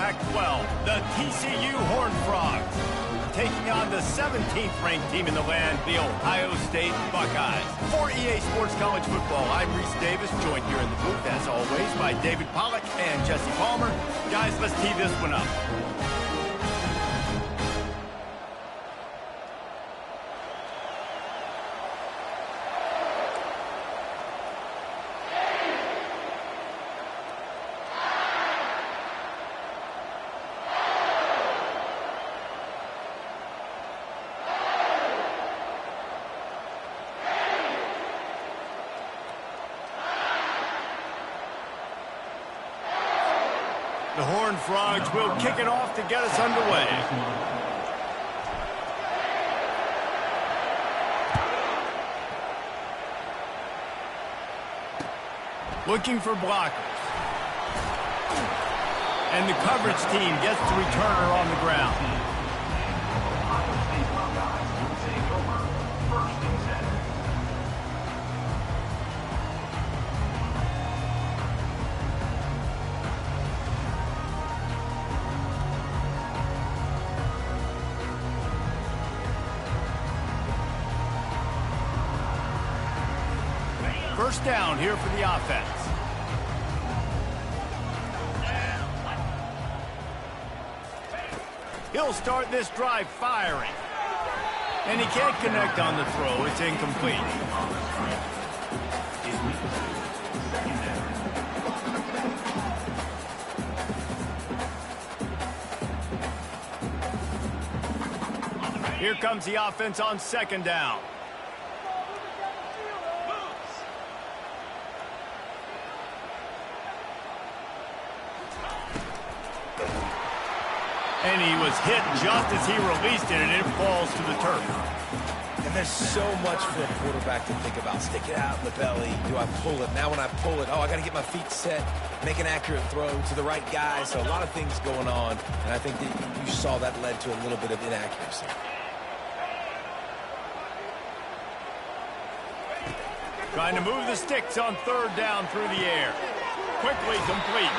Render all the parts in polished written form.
Pac-12, the TCU Horned Frogs, taking on the 17th ranked team in the land, the Ohio State Buckeyes. For EA Sports College Football, I'm Reese Davis, joined here in the booth, as always, by David Pollack and Jesse Palmer. Guys, let's tee this one up. The Horned Frogs will kick it off to get us underway. Looking for blockers. And the coverage team gets the returner on the ground. First down here for the offense. He'll start this drive firing. And he can't connect on the throw. It's incomplete. Here comes the offense on second down. And he was hit just as he released it, and it falls to the turf. And there's so much for a quarterback to think about. Stick it out in the belly. Do I pull it? Now when I pull it, I got to get my feet set, make an accurate throw to the right guy. So a lot of things going on, and I think that you saw that led to a little bit of inaccuracy. Trying to move the sticks on third down through the air. Quickly complete.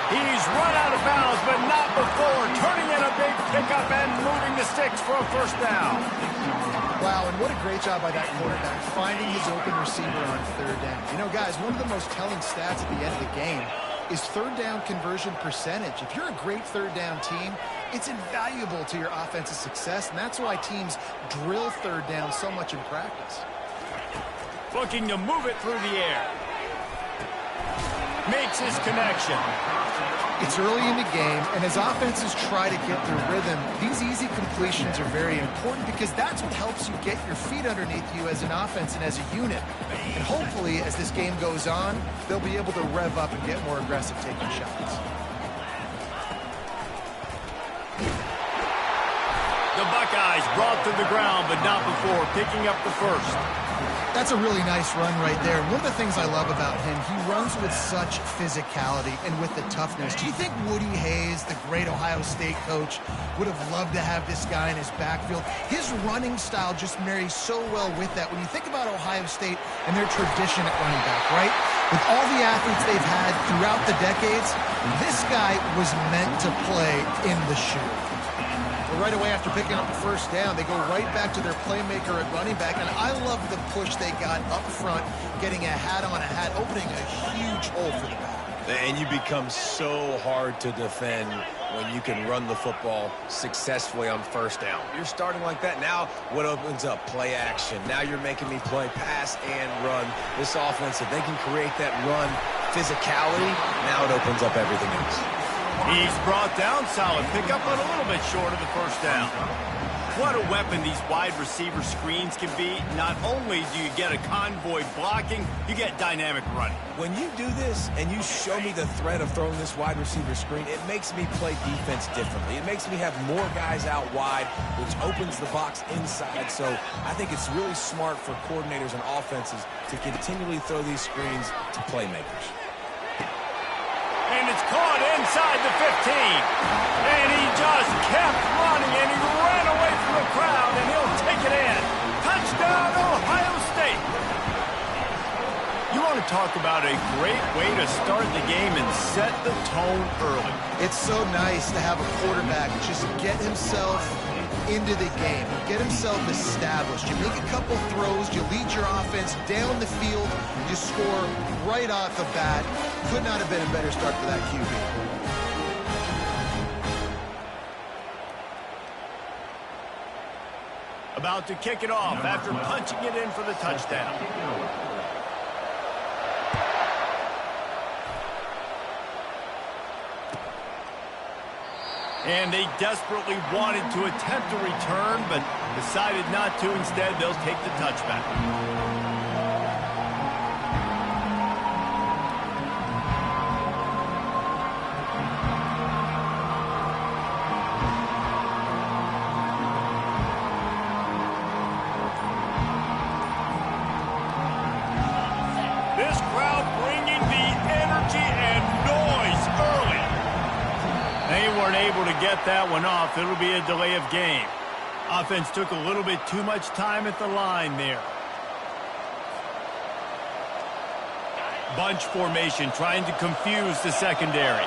He's run out of bounds, but not before turning in a big pickup and moving the sticks for a first down. Wow, and what a great job by that quarterback, finding his open receiver on third down. You know, guys, one of the most telling stats at the end of the game is third down conversion percentage. If you're a great third down team, it's invaluable to your offensive success, and that's why teams drill third down so much in practice. Looking to move it through the air. Makes his connection. It's early in the game, and as offenses try to get their rhythm, these easy completions are very important because that's what helps you get your feet underneath you as an offense and as a unit. And hopefully, as this game goes on, they'll be able to rev up and get more aggressive taking shots. The Buckeyes brought to the ground, but not before picking up the first. That's a really nice run right there. One of the things I love about him, he runs with such physicality and with the toughness. Do you think Woody Hayes, the great Ohio State coach, would have loved to have this guy in his backfield? His running style just marries so well with that. When you think about Ohio State and their tradition at running back, right? With all the athletes they've had throughout the decades, this guy was meant to play in the shoe. Right away after picking up the first down, they go right back to their playmaker at running back, and I love the push they got up front, getting a hat on a hat, opening a huge hole for the back. And you become so hard to defend when you can run the football successfully on first down. You're starting like that. Now what opens up? Play action. Now you're making me play pass and run. This offense, if they can create that run physicality, now it opens up everything else. He's brought down, solid pickup, but a little bit short of the first down. What a weapon these wide receiver screens can be. Not only do you get a convoy blocking, you get dynamic running. When you do this and you show me the threat of throwing this wide receiver screen, it makes me play defense differently. It makes me have more guys out wide, which opens the box inside. So I think it's really smart for coordinators and offenses to continually throw these screens to playmakers. And it's caught inside the 15. And he just kept running, and he ran away from the crowd, and he'll take it in. Touchdown, Ohio State. You want to talk about a great way to start the game and set the tone early. It's so nice to have a quarterback just get himself into the game, get himself established. You make a couple throws, you lead your offense down the field, you score right off the bat. Could not have been a better start for that QB. About to kick it off after punching it in for the touchdown. And they desperately wanted to attempt a return, but decided not to. Instead, they'll take the touchback. This crowd bringing the energy and noise early. They weren't able to get that one off. It'll be a delay of game. Offense took a little bit too much time at the line there. Bunch formation trying to confuse the secondary.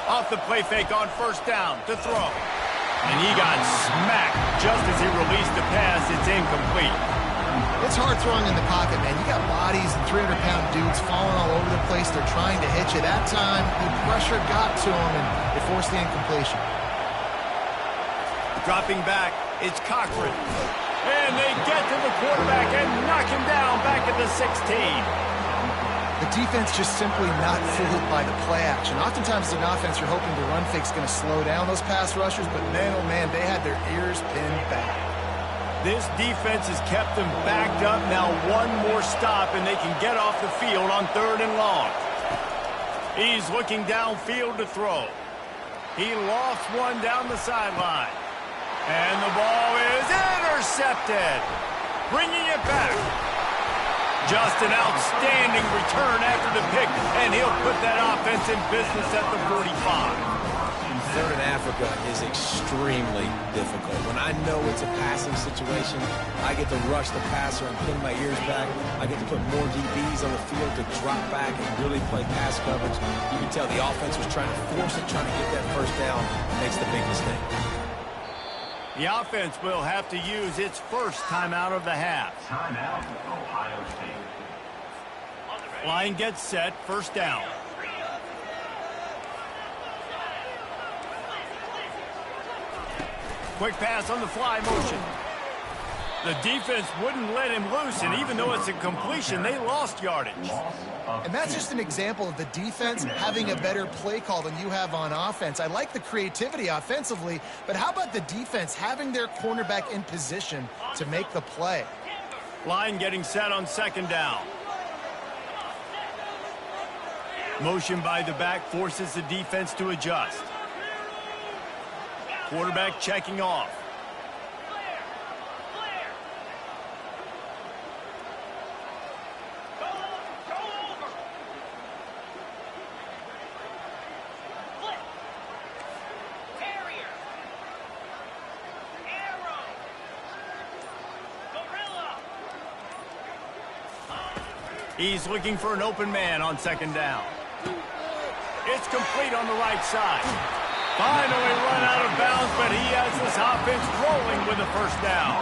Off the play fake on first down to throw. And he got smacked just as he released the pass. It's incomplete. It's hard throwing in the pocket, man. You got bodies and 300-pound dudes falling all over the place. They're trying to hit you. That time, the pressure got to him, and it forced the incompletion. Dropping back, it's Cochran. And they get to the quarterback and knock him down back at the 16. The defense just simply not fooled by the play action. Oftentimes, as an offense, you're hoping the run fake's going to slow down those pass rushers, but man, oh man, they had their ears pinned back. This defense has kept them backed up. Now one more stop, and they can get off the field on 3rd and long. He's looking downfield to throw. He lost one down the sideline. And the ball is intercepted. Bringing it back. Just an outstanding return after the pick, and he'll put that offense in business at the 45. Third in Africa is extremely difficult. When I know it's a passing situation, I get to rush the passer and pin my ears back. I get to put more DBs on the field to drop back and really play pass coverage. You can tell the offense was trying to force it, trying to get that first down. Makes the big mistake. The offense will have to use its first timeout of the half. Timeout, Ohio State. Line gets set, first down. Quick pass on the fly motion. The defense wouldn't let him loose, and even though it's a completion, they lost yardage. And that's just an example of the defense having a better play call than you have on offense. I like the creativity offensively, but how about the defense having their cornerback in position to make the play? Line getting set on 2nd down. Motion by the back forces the defense to adjust. Quarterback checking off. He's looking for an open man on 2nd down. It's complete on the right side. Finally run out of bounds, but he has this offense rolling with a first down.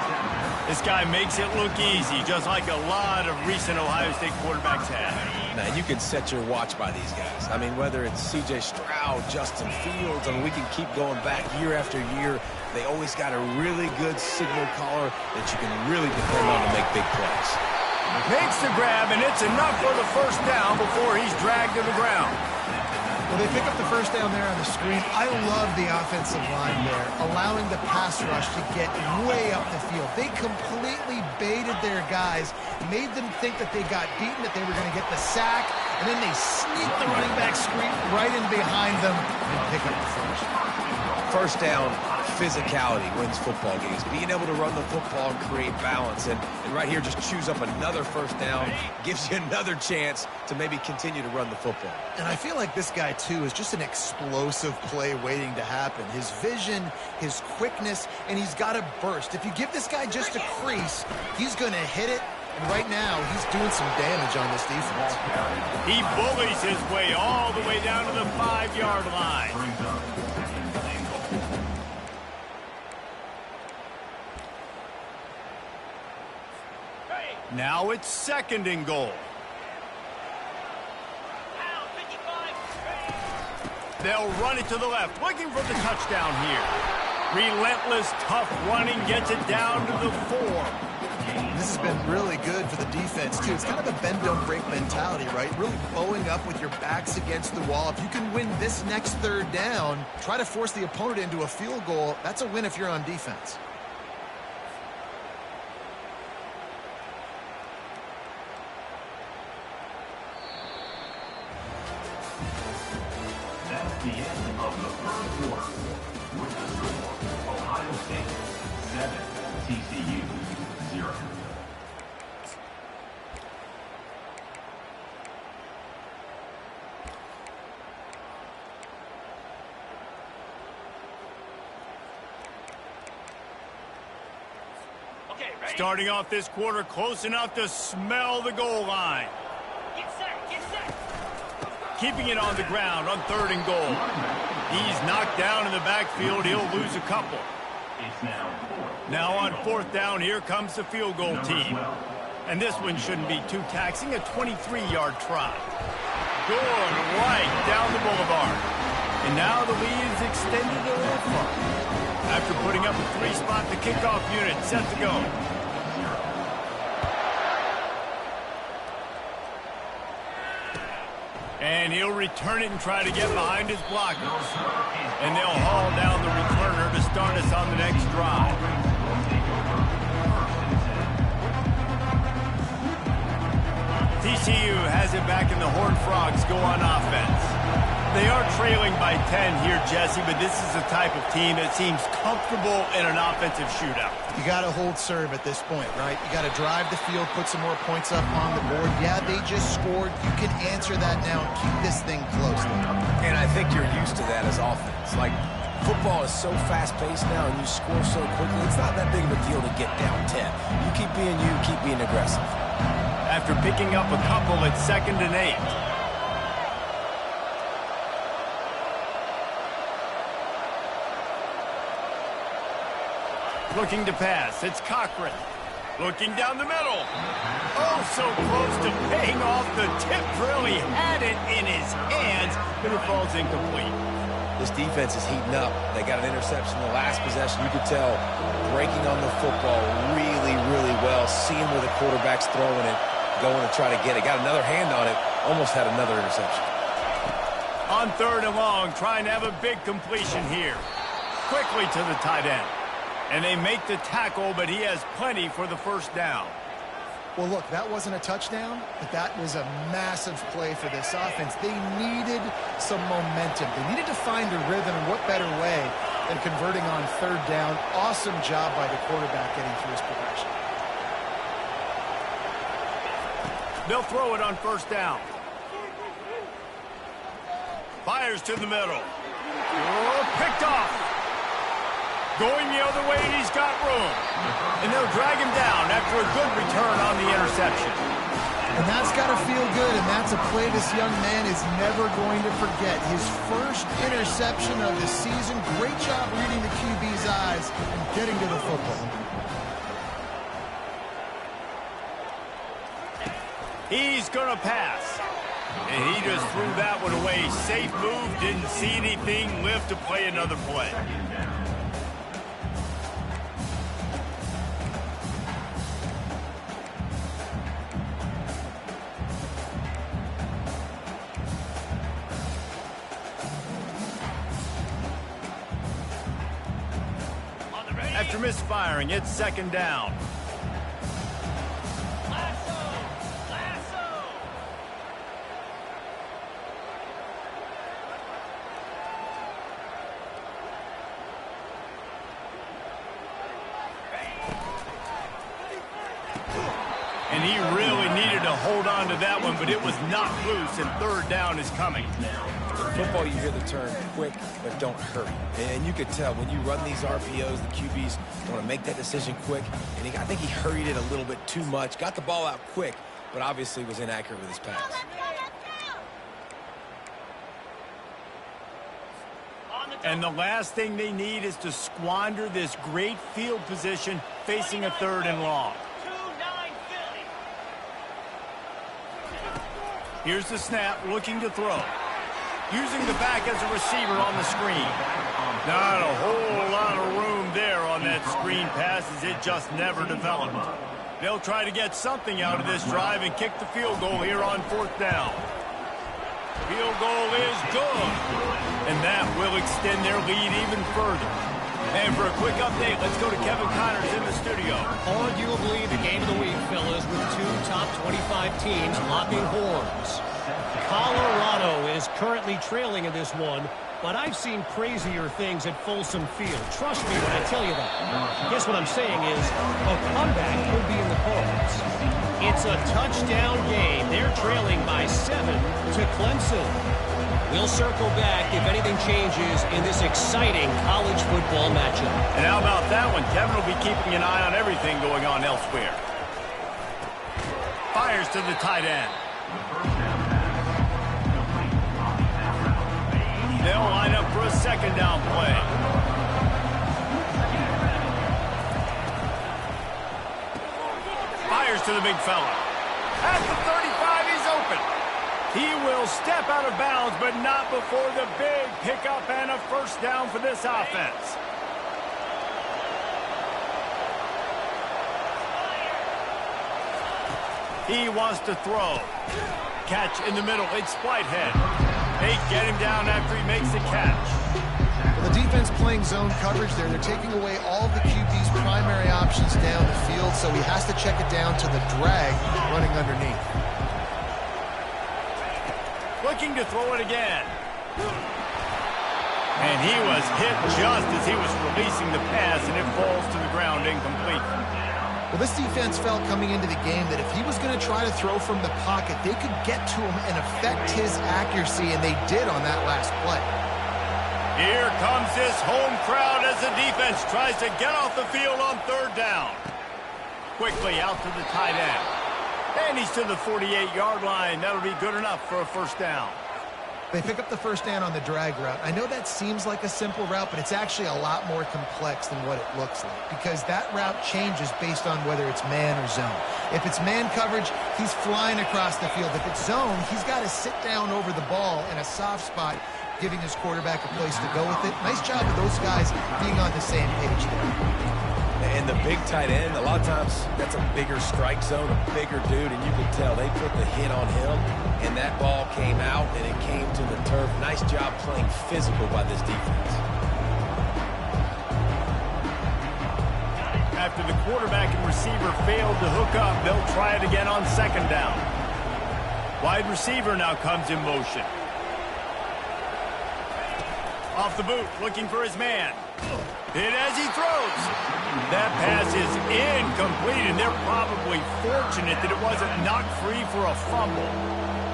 This guy makes it look easy, just like a lot of recent Ohio State quarterbacks have. Now, you can set your watch by these guys. I mean, whether it's C.J. Stroud, Justin Fields, I mean, we can keep going back year after year. They always got a really good signal caller that you can really depend on to make big plays. Makes the grab, and it's enough for the first down before he's dragged to the ground. Well, they pick up the first down there on the screen. I love the offensive line there, allowing the pass rush to get way up the field. They completely baited their guys, made them think that they got beaten, that they were going to get the sack, and then they sneak the running back screen right in behind them and pick up the first. First down, physicality wins football games. Being able to run the football and create balance. And right here, just choose up another first down, gives you another chance to maybe continue to run the football. And I feel like this guy, too, is just an explosive play waiting to happen. His vision, his quickness, and he's got a burst. If you give this guy just a crease, he's going to hit it. And right now, he's doing some damage on this defense. He bullies his way all the way down to the 5-yard line. Now it's 2nd and goal. They'll run it to the left, looking for the touchdown here. Relentless, tough running gets it down to the 4. This has been really good for the defense, too. It's kind of a bend-don't-break mentality, right? Really bowing up with your backs against the wall. If you can win this next 3rd down, try to force the opponent into a field goal, that's a win if you're on defense. That's the end of the first quarter. With the score, Ohio State 7, TCU 0. Starting off this quarter close enough to smell the goal line. Get set. Keeping it on the ground on 3rd and goal. He's knocked down in the backfield. He'll lose a couple. It's now 4th. Now on 4th down, here comes the field goal team. And this one shouldn't be too taxing, a 23-yard try. Good right down the boulevard. And now the lead is extended a little far. After putting up a 3-spot, the kickoff unit set to go. And he'll return it and try to get behind his blockers. And they'll haul down the returner to start us on the next drive. TCU has it back, and the Horned Frogs go on offense. They are trailing by 10 here, Jesse, but this is the type of team that seems comfortable in an offensive shootout. You got to hold serve at this point, right? You got to drive the field, put some more points up on the board. Yeah, they just scored. You can answer that now and keep this thing close. And I think you're used to that as offense. Like, football is so fast-paced now, and you score so quickly, it's not that big of a deal to get down 10. You keep being you, keep being aggressive. After picking up a couple at 2nd and 8. Looking to pass, it's Cochran. Looking down the middle. Oh, so close to paying off the tip drill. He had it in his hands, but it falls incomplete. This defense is heating up. They got an interception in the last possession. You could tell breaking on the football really, really well, seeing where the quarterback's throwing it, going to try to get it. Got another hand on it, almost had another interception. On 3rd and long, trying to have a big completion here. Quickly to the tight end. And they make the tackle, but he has plenty for the 1st down. Well, look, that wasn't a touchdown, but that was a massive play for this offense. They needed some momentum. They needed to find a rhythm, and what better way than converting on 3rd down. Awesome job by the quarterback getting through his progression. They'll throw it on 1st down. Fires to the middle. Oh, picked off. Going the other way, and he's got room. And they'll drag him down after a good return on the interception. And that's got to feel good, and that's a play this young man is never going to forget. His first interception of the season. Great job reading the QB's eyes and getting to the football. He's going to pass. And he just threw that one away. Safe move, didn't see anything, lived to play another play. After misfiring, it's 2nd down. he really needed to hold on to that one, but it was not loose, and third down is coming. In football, you hear the term quick, but don't hurry. And you could tell when you run these RPOs, the QBs want to make that decision quick. And I think he hurried it a little bit too much. Got the ball out quick, but obviously was inaccurate with his pass. And the last thing they need is to squander this great field position facing a 3rd and long. Here's the snap, looking to throw. Using the back as a receiver on the screen. Not a whole lot of room there on that screen pass as it just never developed. They'll try to get something out of this drive and kick the field goal here on 4th down. Field goal is good. And that will extend their lead even further. And for a quick update, let's go to Kevin Connors in the studio. Arguably the game of the week, fellas, with 2 top 25 teams locking horns. Colorado is currently trailing in this one, but I've seen crazier things at Folsom Field. Trust me when I tell you that. Guess what I'm saying is a comeback could be in the cards. It's a touchdown game. They're trailing by 7 to Clemson. We'll circle back if anything changes in this exciting college football matchup. And how about that one? Kevin will be keeping an eye on everything going on elsewhere. Fires to the tight end. They'll line up for a 2nd down play. Fires to the big fella. At the 35, he's open. He will step out of bounds, but not before the big pickup and a 1st down for this offense. He wants to throw. Catch in the middle. It's Whitehead. They get him down after he makes the catch. Well, the defense playing zone coverage there. They're taking away all of the QB's primary options down the field, so he has to check it down to the drag running underneath. Looking to throw it again. And he was hit just as he was releasing the pass, and it falls to the ground incomplete. Well, this defense felt coming into the game that if he was going to try to throw from the pocket, they could get to him and affect his accuracy, and they did on that last play. Here comes this home crowd as the defense tries to get off the field on 3rd down. Quickly out to the tight end. And he's to the 48-yard line. That'll be good enough for a 1st down. They pick up the 1st down on the drag route. I know that seems like a simple route, but it's actually a lot more complex than what it looks like because that route changes based on whether it's man or zone. If it's man coverage, he's flying across the field. If it's zone, he's got to sit down over the ball in a soft spot, giving his quarterback a place to go with it. Nice job of those guys being on the same page there. And the big tight end, a lot of times that's a bigger strike zone, a bigger dude, and you can tell they put the hit on him, and that ball came out, and it came to the turf. Nice job playing physical by this defense. After the quarterback and receiver failed to hook up, they'll try it again on 2nd down. Wide receiver now comes in motion. Off the boot, looking for his man. Hit as he throws. That pass is incomplete, and they're probably fortunate that it wasn't knocked free for a fumble.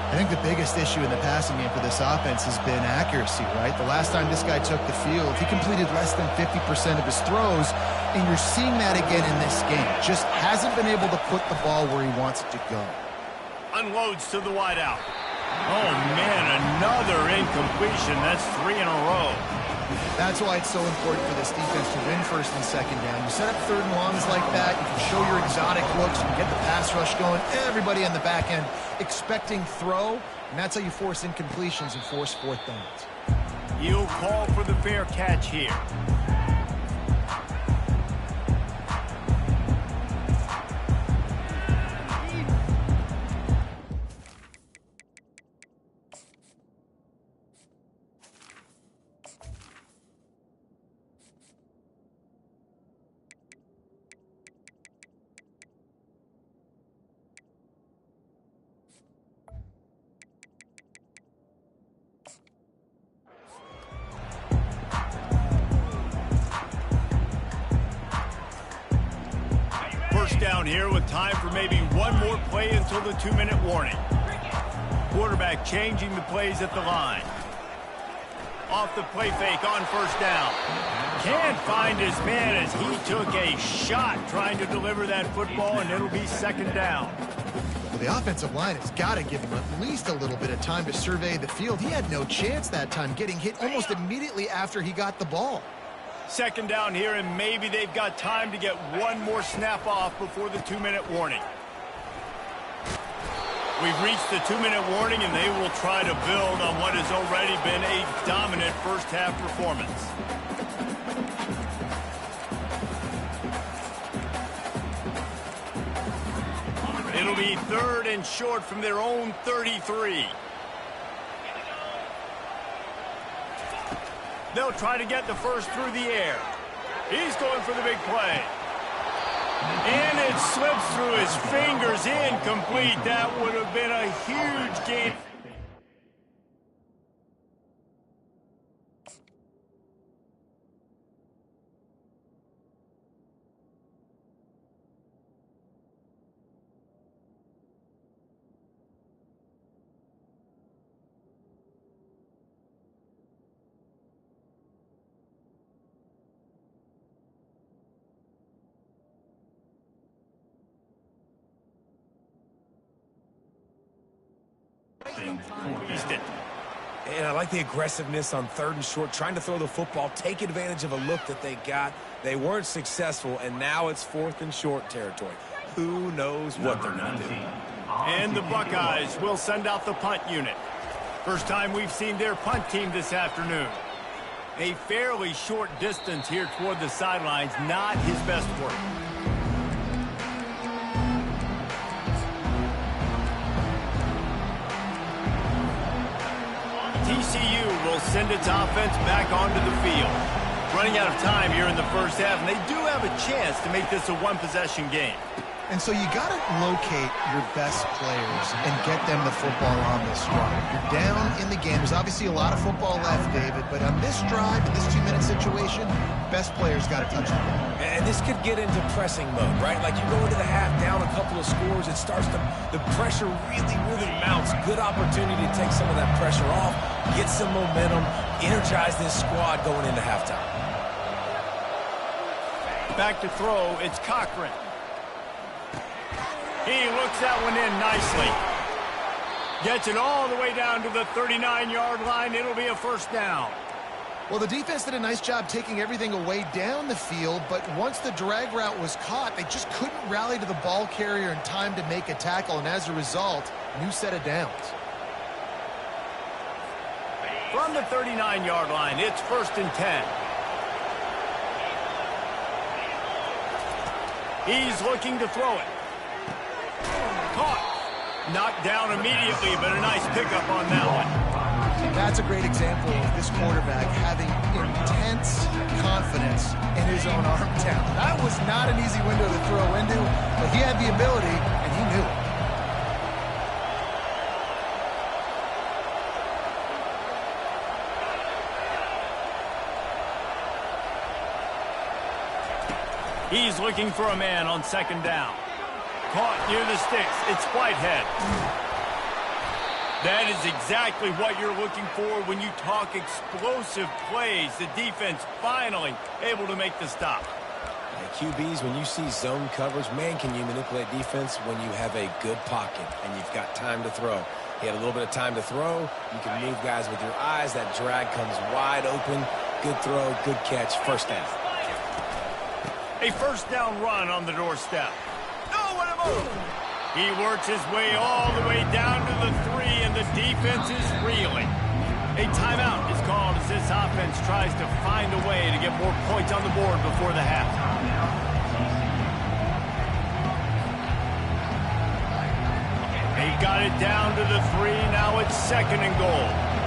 I think the biggest issue in the passing game for this offense has been accuracy, right? The last time this guy took the field, he completed less than 50% of his throws, and you're seeing that again in this game. Just hasn't been able to put the ball where he wants it to go. Unloads to the wideout. Oh, man, another incompletion. That's 3 in a row. That's why it's so important for this defense to win 1st and 2nd down. You set up 3rd and longs like that, you can show your exotic looks, you can get the pass rush going, everybody on the back end expecting throw, and that's how you force incompletions and force 4th downs. You'll call for the fair catch here. First down here with time for maybe one more play until the 2-minute warning. Quarterback changing the plays at the line. Off the play fake on first down. Can't find his man as he took a shot trying to deliver that football, and it'll be second down. Well, the offensive line has got to give him at least a little bit of time to survey the field. He had no chance that time, getting hit almost immediately after he got the ball. Second down here, and maybe they've got time to get one more snap off before the 2-minute warning. We've reached the 2-minute warning, and they will try to build on what has already been a dominant first-half performance. It'll be 3rd and short from their own 33. They'll try to get the first through the air. He's going for the big play. And it slips through his fingers, incomplete. That would have been a huge gain. And I like the aggressiveness on 3rd and short, trying to throw the football, take advantage of a look that they got. They weren't successful, and now it's 4th and short territory. Who knows what they're going to do? And the Buckeyes will send out the punt unit. First time we've seen their punt team this afternoon. A fairly short distance here toward the sidelines, not his best work. TCU will send its offense back onto the field. Running out of time here in the first half, and they do have a chance to make this a one-possession game. And so you got to locate your best players and get them the football on this drive. You're down in the game. There's obviously a lot of football left, David, but on this drive, in this 2-minute situation, best players got to touch the ball. And this could get into pressing mode, right? Like you go into the half down a couple of scores, it starts to, the pressure really mounts. Good opportunity to take some of that pressure off, get some momentum, energize this squad going into halftime. Back to throw, it's Cochran. He looks that one in nicely. Gets it all the way down to the 39-yard line. It'll be a first down. Well, the defense did a nice job taking everything away down the field, but once the drag route was caught, they just couldn't rally to the ball carrier in time to make a tackle, and as a result, new set of downs. From the 39-yard line, it's 1st and 10. He's looking to throw it. Caught. Knocked down immediately, but a nice pickup on that one. That's a great example of this quarterback having intense confidence in his own arm talent. That was not an easy window to throw into, but he had the ability, and he knew it. He's looking for a man on 2nd down. Caught near the sticks. It's Whitehead. That is exactly what you're looking for when you talk explosive plays. The defense finally able to make the stop. QBs, when you see zone coverage, man, can you manipulate defense when you have a good pocket and you've got time to throw. He had a little bit of time to throw. You can move guys with your eyes. That drag comes wide open. Good throw, good catch, first down. A first down run on the doorstep. Oh, what a move! He works his way all the way down to the 3, and the defense is reeling. A timeout is called as this offense tries to find a way to get more points on the board before the half. He got it down to the 3. Now it's 2nd and goal.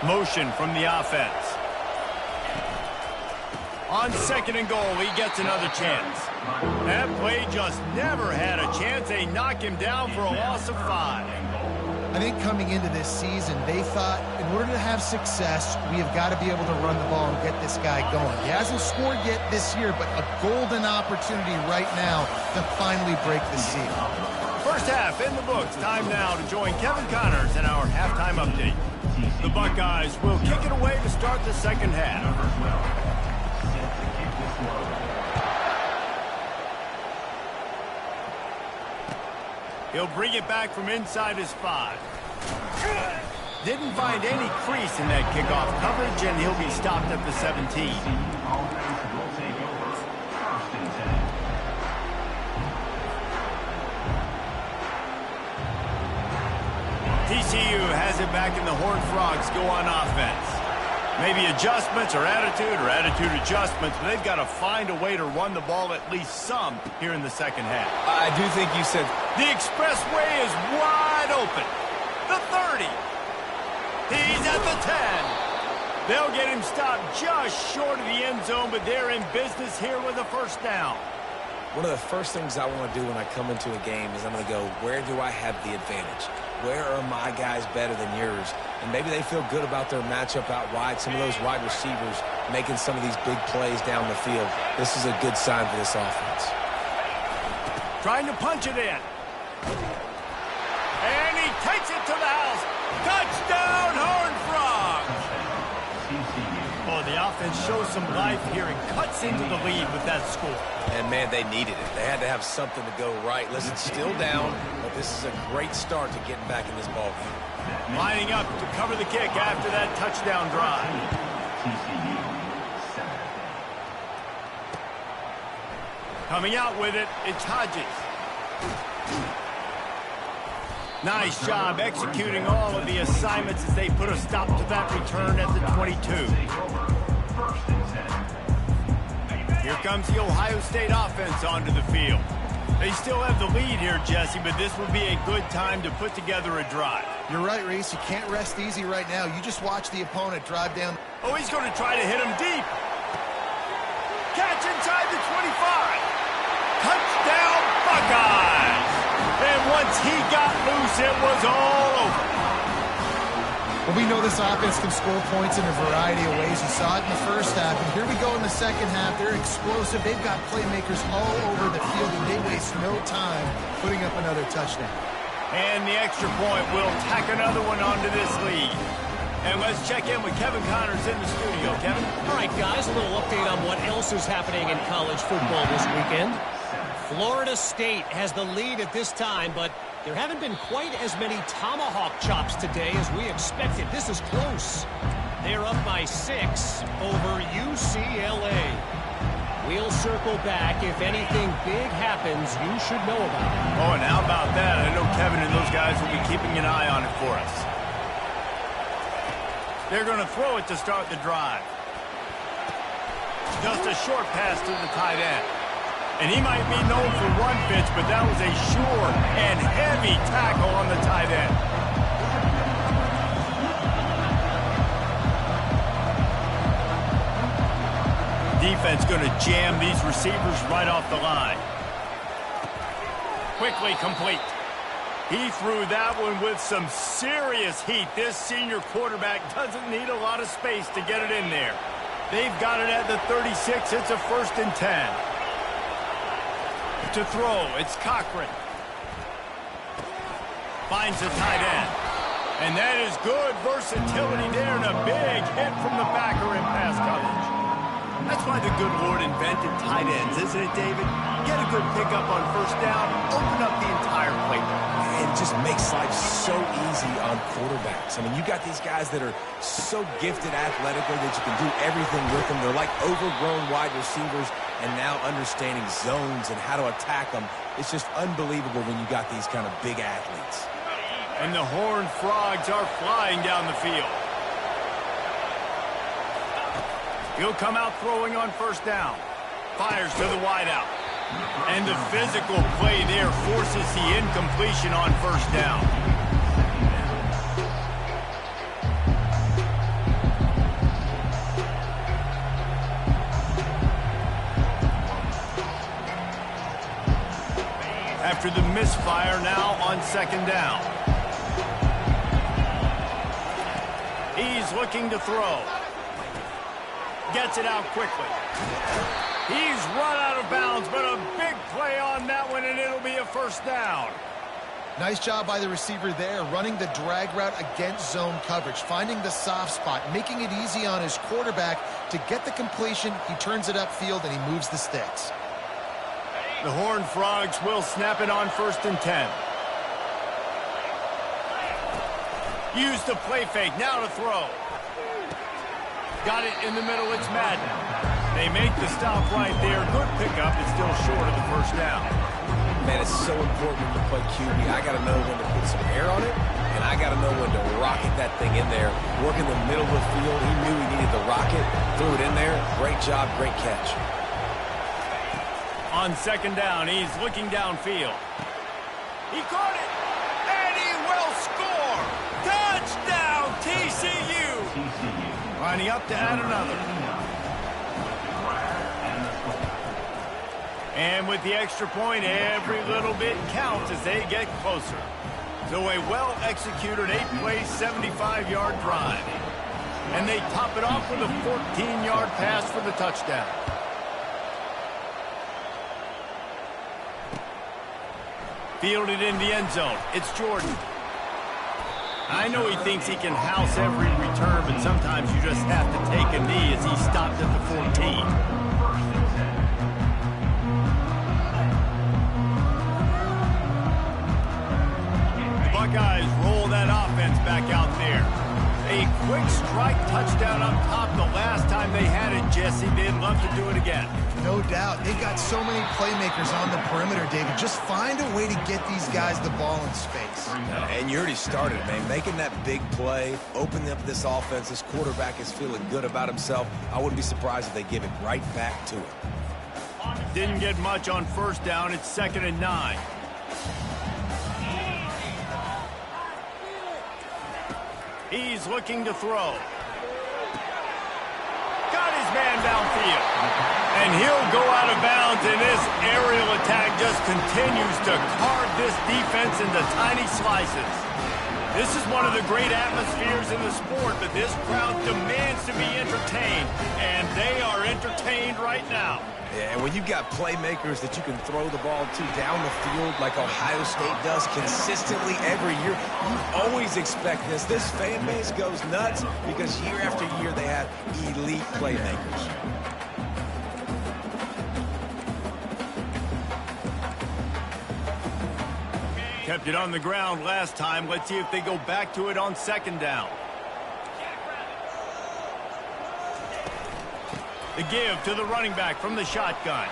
Motion from the offense. On 2nd and goal, he gets another chance. That play just never had a chance. They knock him down for a loss of 5. I think coming into this season, they thought in order to have success, we have got to be able to run the ball and get this guy going. He hasn't scored yet this year, but a golden opportunity right now to finally break the seal. First half in the books. Time now to join Kevin Connors in our halftime update. The Buckeyes will kick it away to start the second half. He'll bring it back from inside his 5. Didn't find any crease in that kickoff coverage, and he'll be stopped at the 17. TCU has it back, and the Horned Frogs go on offense. Maybe adjustments or attitude adjustments, but they've got to find a way to run the ball at least some here in the second half. I do think you said the expressway is wide open. The 30. He's at the 10. They'll get him stopped just short of the end zone, but they're in business here with a first down. one of the first things I want to do when I come into a game is I'm going to go, where do I have the advantage? Where are my guys better than yours? And maybe they feel good about their matchup out wide. Some of those wide receivers making some of these big plays down the field. This is a good sign for this offense. Trying to punch it in. And he takes it to the house. Touchdown, Horned Frogs! Oh, the offense shows some life here and cuts into the lead with that score. And, man, they needed it. They had to have something to go right. Listen, still down, but this is a great start to getting back in this ballgame. Lining up to cover the kick after that touchdown drive. Coming out with it, it's Hodges. Nice job executing all of the assignments as they put a stop to that return at the 22. Here comes the Ohio State offense onto the field. They still have the lead here, Jesse, but this would be a good time to put together a drive. You're right, Reese. You can't rest easy right now. You just watch the opponent drive down. Oh, he's going to try to hit him deep. Catch inside the 25. Touchdown, Buckeyes! And once he got loose, it was all over. Well, we know this offense can score points in a variety of ways. You saw it in the first half, and here we go in the second half. They're explosive. They've got playmakers all over the field, and they waste no time putting up another touchdown. And the extra point will tack another one onto this lead. And let's check in with Kevin Connors in the studio. Kevin? All right, guys, a little update on what else is happening in college football this weekend. Florida State has the lead at this time, but there haven't been quite as many tomahawk chops today as we expected. This is close. They're up by 6 over UCLA. We'll circle back. If anything big happens, you should know about it. Oh, and how about that? I know Kevin and those guys will be keeping an eye on it for us. They're going to throw it to start the drive. Just a short pass to the tight end. And he might be known for one pitch, but that was a sure and heavy tackle on the tight end. Defense going to jam these receivers right off the line. Quickly complete. He threw that one with some serious heat. This senior quarterback doesn't need a lot of space to get it in there. They've got it at the 36. It's a 1st and 10. To throw, it's Cochran. Finds the tight end. And that is good versatility there and a big hit from the backer in pass coverage. That's why the good Lord invented tight ends, isn't it, David? Get a good pickup on first down, open up the entire playbook. It just makes life so easy on quarterbacks. I mean, you got these guys that are so gifted athletically that you can do everything with them. They're like overgrown wide receivers, and now understanding zones and how to attack them. It's just unbelievable when you got these kind of big athletes. And the Horned Frogs are flying down the field. He'll come out throwing on first down. Fires to the wideout. And the physical play there forces the incompletion on first down. After the misfire, now on second down. He's looking to throw. Gets it out quickly. He's run out of bounds, but a big play on that one, and it'll be a first down. Nice job by the receiver there, running the drag route against zone coverage, finding the soft spot, making it easy on his quarterback to get the completion. He turns it upfield, and he moves the sticks. The Horned Frogs will snap it on 1st and 10. Use the play fake, now to throw. Got it in the middle, it's Madden. They make the stop right there. Good pickup, it's still short of the first down. Man, it's so important when you play QB. I got to know when to put some air on it, and I got to know when to rocket that thing in there. Work in the middle of the field. He knew he needed the rocket, threw it in there. Great job, great catch. On 2nd down, he's looking downfield. He caught it, and he will score. Touchdown, TCU. Lining up to add another. And with the extra point, every little bit counts as they get closer. So a well-executed 8-play, 75-yard drive. And they top it off with a 14-yard pass for the touchdown. Fielded in the end zone. It's Jordan. I know he thinks he can house every return, but sometimes you just have to take a knee as he stopped at the 14. Buckeyes roll that offense back out there. A quick strike touchdown up top the last time they had it, Jesse. They'd love to do it again. No doubt. They've got so many playmakers on the perimeter, David. Just find a way to get these guys the ball in space. And you already started, man. Making that big play, opening up this offense. This quarterback is feeling good about himself. I wouldn't be surprised if they give it right back to him. Didn't get much on 1st down. It's 2nd and 9. He's looking to throw. Got his man downfield. And he'll go out of bounds, and this aerial attack just continues to carve this defense into tiny slices. This is one of the great atmospheres in the sport, but this crowd demands to be entertained, and they are entertained right now. Yeah, and when you've got playmakers that you can throw the ball to down the field like Ohio State does consistently every year, you always expect this. This fan base goes nuts because year after year they have elite playmakers. Kept it on the ground last time. Let's see if they go back to it on 2nd down. The give to the running back from the shotgun.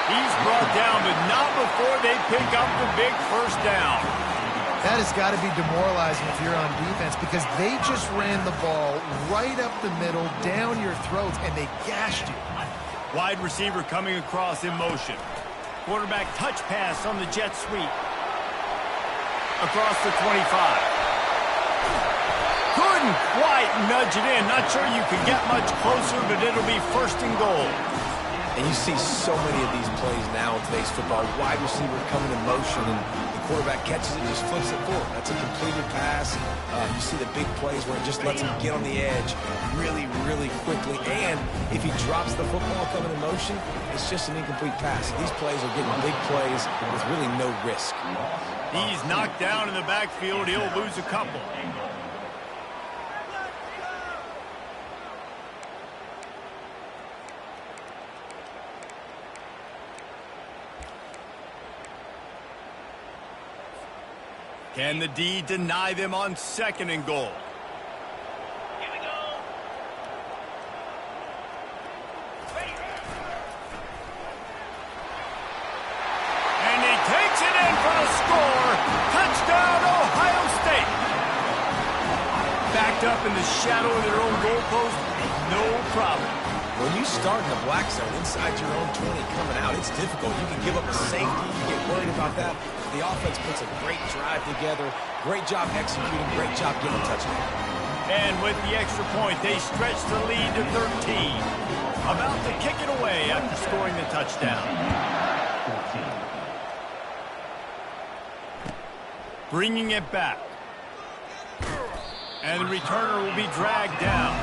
He's brought down, but not before they pick up the big first down. That has got to be demoralizing if you're on defense because they just ran the ball right up the middle, down your throats, and they gashed you. Wide receiver coming across in motion. Quarterback touch pass on the jet sweep. Across the 25. Couldn't quite nudge it in. Not sure you could get much closer, but it'll be 1st and goal. And you see so many of these plays now in today's football. Wide receiver coming in motion, and the quarterback catches it, just flips it forward. That's a completed pass. You see the big plays where it just lets him get on the edge really, really quickly. And if he drops the football coming in motion, it's just an incomplete pass. These plays are getting big plays with really no risk. He's knocked down in the backfield. He'll lose a couple. Can the D deny them on 2nd and goal? Here we go. Ready. And he takes it in for the score. Touchdown, Ohio State. Backed up in the shadow of their own goalpost, no problem. When you start in the black zone inside your own 20 coming out, it's difficult. You can give up a safety. You get worried about that. The offense puts a great drive together. Great job executing. Great job getting a touchdown. And with the extra point, they stretch the lead to 13. About to kick it away after scoring the touchdown. Bringing it back. And the returner will be dragged down.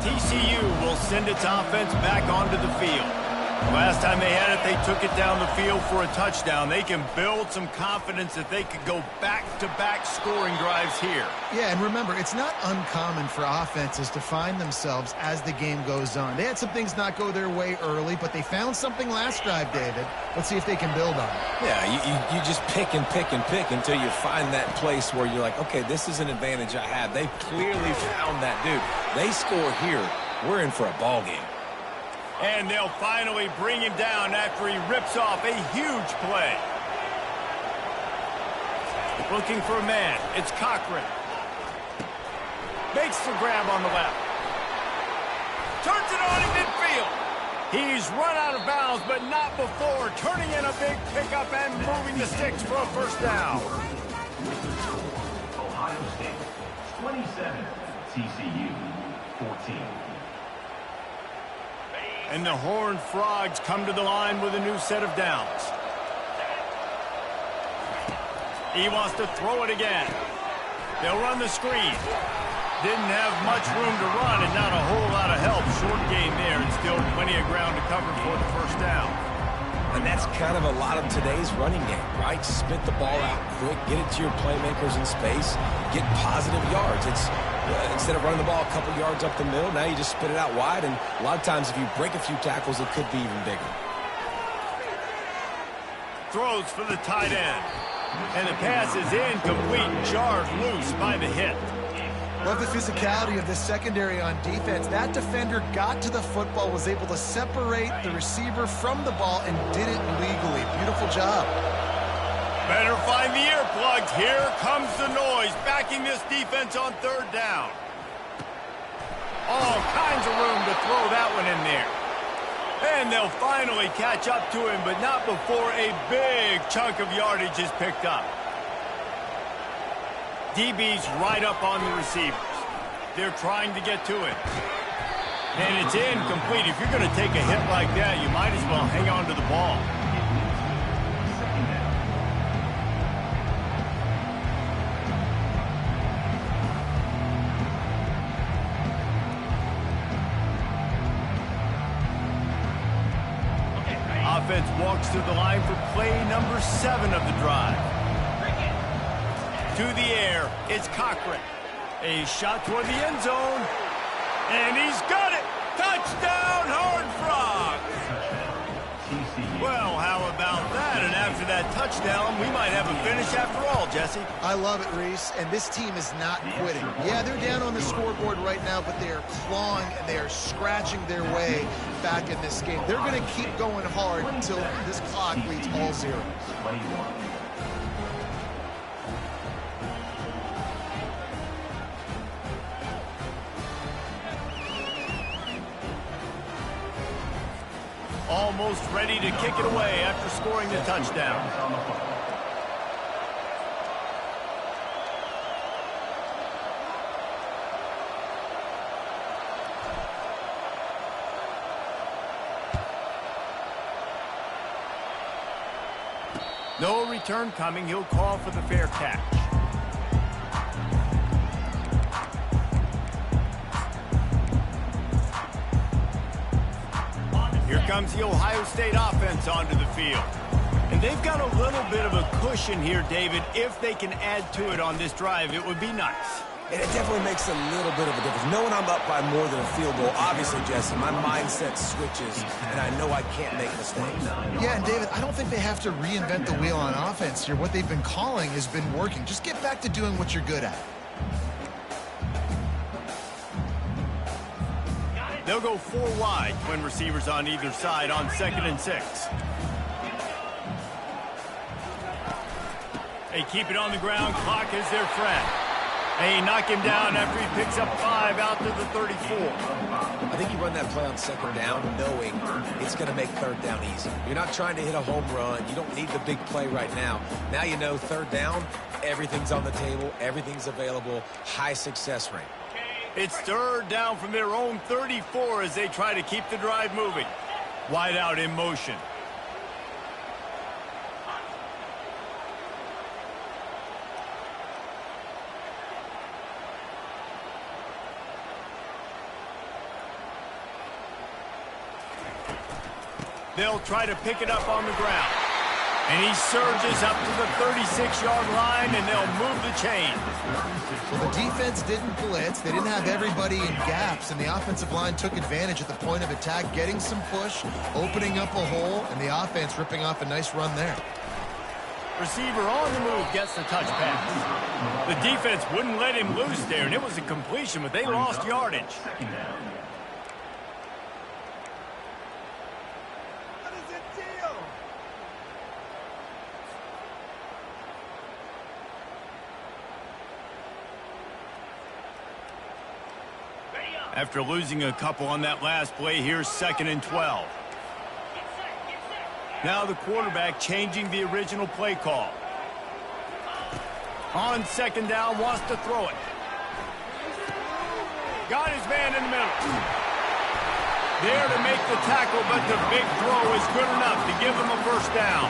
TCU will send its offense back onto the field. Last time they had it, they took it down the field for a touchdown. They can build some confidence that they could go back-to-back scoring drives here. Yeah, and remember, it's not uncommon for offenses to find themselves as the game goes on. They had some things not go their way early, but they found something last drive, David. Let's see if they can build on it. Yeah, you just pick and pick and pick until you find that place where you're like, okay, this is an advantage I have. They clearly found that dude. They score here. We're in for a ball game. And they'll finally bring him down after he rips off a huge play. Looking for a man. It's Cochran. Makes the grab on the left. Turns it on in midfield. He's run out of bounds, but not before turning in a big pickup and moving the sticks for a first down. Ohio State 27, TCU 14. And the Horned Frogs come to the line with a new set of downs. He wants to throw it again. They'll run the screen. Didn't have much room to run and not a whole lot of help. Short game there and still plenty of ground to cover for the first down. And that's kind of a lot of today's running game, right? Spit the ball out quick, get it to your playmakers in space, get positive yards. It's instead of running the ball a couple yards up the middle, now you just spit it out wide, and a lot of times if you break a few tackles, it could be even bigger. Throws for the tight end. And the pass is incomplete, jarred loose by the hit. Love the physicality of this secondary on defense. That defender got to the football, was able to separate the receiver from the ball, and did it legally. Beautiful job. Better find the earplugs. Here comes the noise, backing this defense on third down. All kinds of room to throw that one in there. And they'll finally catch up to him, but not before a big chunk of yardage is picked up. DB's right up on the receivers. They're trying to get to him. And it's incomplete. If you're going to take a hit like that, you might as well hang on to the ball. Offense walks through the line for play number 7 of the drive. To the air, it's Cochran. A shot toward the end zone. And he's got it! Touchdown, Horned Frogs! Well, how about that? And after that touchdown, we might have a finish after all, Jesse. I love it, Reese, and this team is not quitting. Yeah, they're down on the scoreboard right now, but they are clawing and they are scratching their way back in this game. They're going to keep going hard until this clock reads all zeros. Almost ready to kick it away after scoring the touchdown. No return coming. He'll call for the fair catch. Here comes the Ohio State offense onto the field. And they've got a little bit of a cushion here, David. If they can add to it on this drive, it would be nice. And it definitely makes a little bit of a difference. Knowing I'm up by more than a field goal, obviously, Jesse, my mindset switches, and I know I can't make mistakes. Yeah, and David, I don't think they have to reinvent the wheel on offense here. What they've been calling has been working. Just get back to doing what you're good at. They'll go 4 wide, twin receivers on either side on 2nd and 6. They keep it on the ground. Clock is their friend. They knock him down after he picks up 5 out to the 34. I think you run that play on 2nd down knowing it's going to make 3rd down easy. You're not trying to hit a home run. You don't need the big play right now. Now you know 3rd down, everything's on the table, everything's available, high success rate. It's third down from their own 34 as they try to keep the drive moving. Wide out in motion. They'll try to pick it up on the ground. And he surges up to the 36-yard line, and they'll move the chain. Well, the defense didn't blitz. They didn't have everybody in gaps, and the offensive line took advantage at the point of attack, getting some push, opening up a hole, and the offense ripping off a nice run there. Receiver on the move gets the touch pass. The defense wouldn't let him loose there, and it was a completion, but they lost yardage. After losing a couple on that last play, here's 2nd and 12. Now the quarterback changing the original play call. On 2nd down, wants to throw it. Got his man in the middle. There to make the tackle, but the big throw is good enough to give him a first down.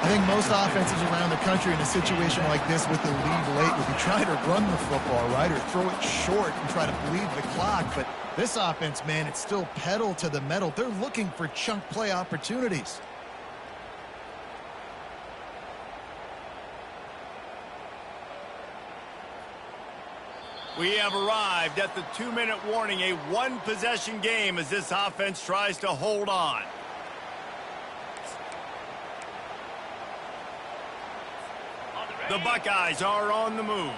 I think most offenses around the country in a situation like this with the lead late would be trying to run the football, right, or throw it short and try to bleed the clock. But this offense, man, it's still pedal to the metal. They're looking for chunk play opportunities. We have arrived at the 2-minute warning, a one-possession game as this offense tries to hold on. The Buckeyes are on the move.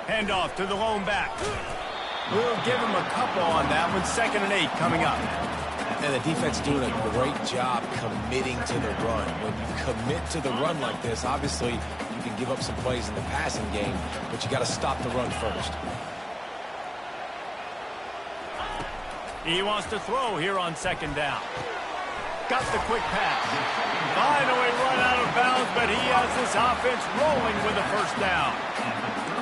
Handoff to the lone back. We'll give him a couple on that one. 2nd and 8 coming up. And the defense doing a great job committing to the run. When you commit to the run like this, obviously you can give up some plays in the passing game, but you got to stop the run first. He wants to throw here on 2nd down. Got the quick pass. Finally run out of bounds, but he has this offense rolling with a first down.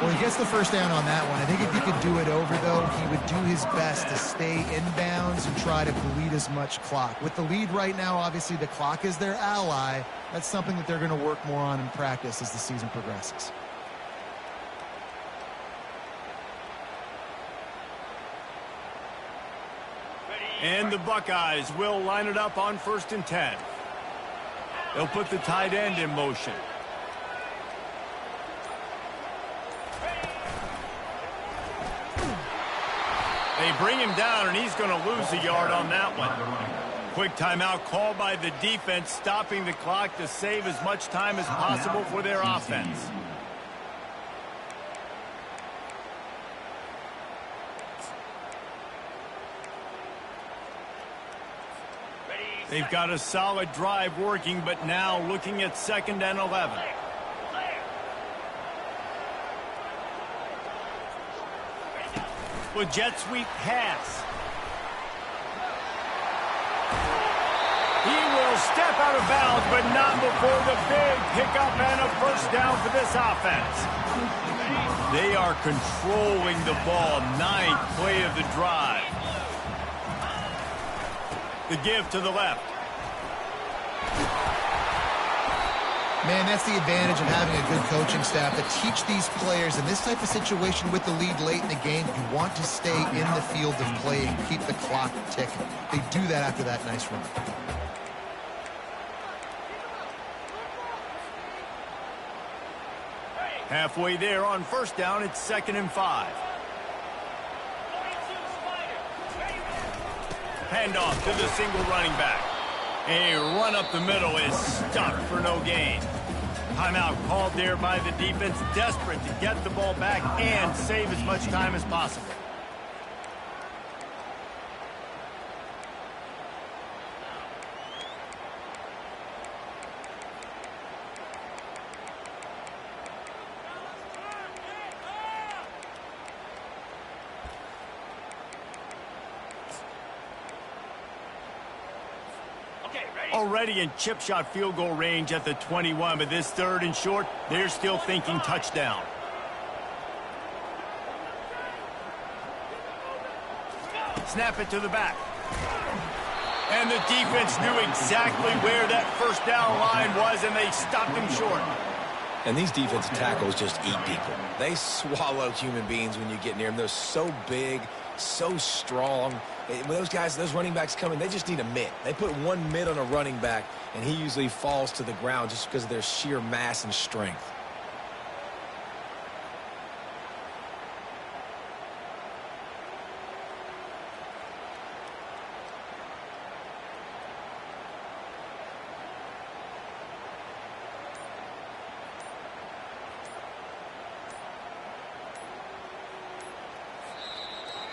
Well, he gets the first down on that one. I think if he could do it over, though, he would do his best to stay in bounds and try to bleed as much clock. With the lead right now, obviously the clock is their ally. That's something that they're going to work more on in practice as the season progresses. And the Buckeyes will line it up on 1st and 10. They'll put the tight end in motion. They bring him down, and he's going to lose a yard on that one. Quick timeout called by the defense, stopping the clock to save as much time as possible for their offense. They've got a solid drive working, but now looking at 2nd and 11. With jet sweep pass. He will step out of bounds, but not before the big pickup and a first down for this offense. They are controlling the ball. 9th play of the drive. The give to the left. Man, that's the advantage of having a good coaching staff to teach these players in this type of situation with the lead late in the game. You want to stay in the field of play and keep the clock ticking. They do that after that nice run. Halfway there on first down, it's 2nd and 5. Handoff to the single running back. A run up the middle is stuck for no gain. Timeout called there by the defense, desperate to get the ball back and save as much time as possible. Already in chip shot field goal range at the 21, but this 3rd and short, they're still thinking touchdown. Snap it to the back. And the defense knew exactly where that first down line was, and they stopped him short. And these defensive tackles just eat people. They swallow human beings when you get near them. They're so big, so strong. When those guys, those running backs come in, they just need a mitt. They put one mitt on a running back, and he usually falls to the ground just because of their sheer mass and strength.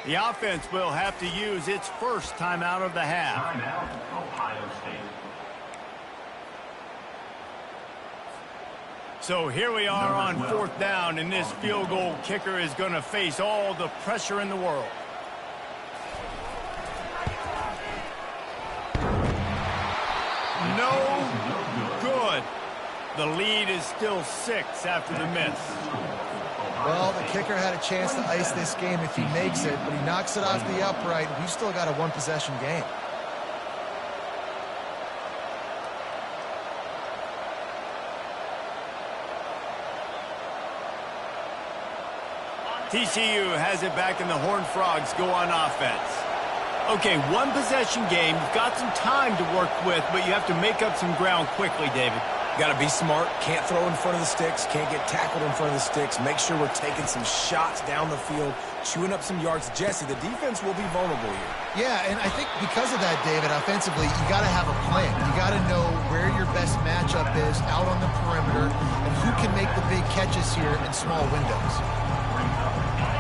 The offense will have to use its first timeout of the half. Timeout, Ohio State. So here we are on 4th down, and this field goal kicker is going to face all the pressure in the world. No good. The lead is still 6 after the miss. Well, the kicker had a chance to ice this game if he makes it, but he knocks it off the upright. We've still got a one-possession game. TCU has it back, and the Horned Frogs go on offense. Okay, one-possession game. You've got some time to work with, but you have to make up some ground quickly, David. Got to be smart. Can't throw in front of the sticks. Can't get tackled in front of the sticks. Make sure we're taking some shots down the field, chewing up some yards. Jesse, the defense will be vulnerable here. Yeah, and I think because of that, David, offensively, you got to have a plan. You got to know where your best matchup is out on the perimeter and who can make the big catches here in small windows.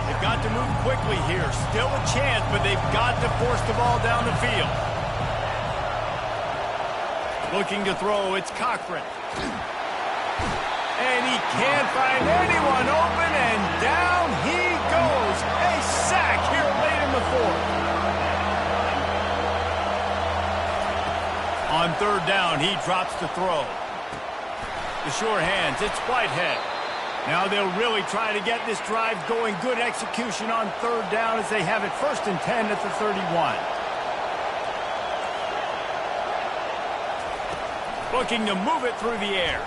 They've got to move quickly here. Still a chance, but they've got to force the ball down the field. Looking to throw, it's Cochran. And he can't find anyone open, and down he goes. A sack here late in the 4th. On 3rd down, he drops to throw. The sure hands, it's Whitehead. Now they'll really try to get this drive going. Good execution on 3rd down as they have it 1st and 10 at the 31. Looking to move it through the air.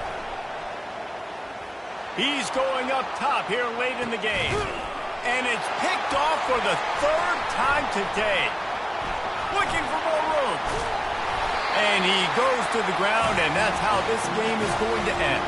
He's going up top here late in the game. And it's picked off for the 3rd time today. Looking for more room. And he goes to the ground, and that's how this game is going to end.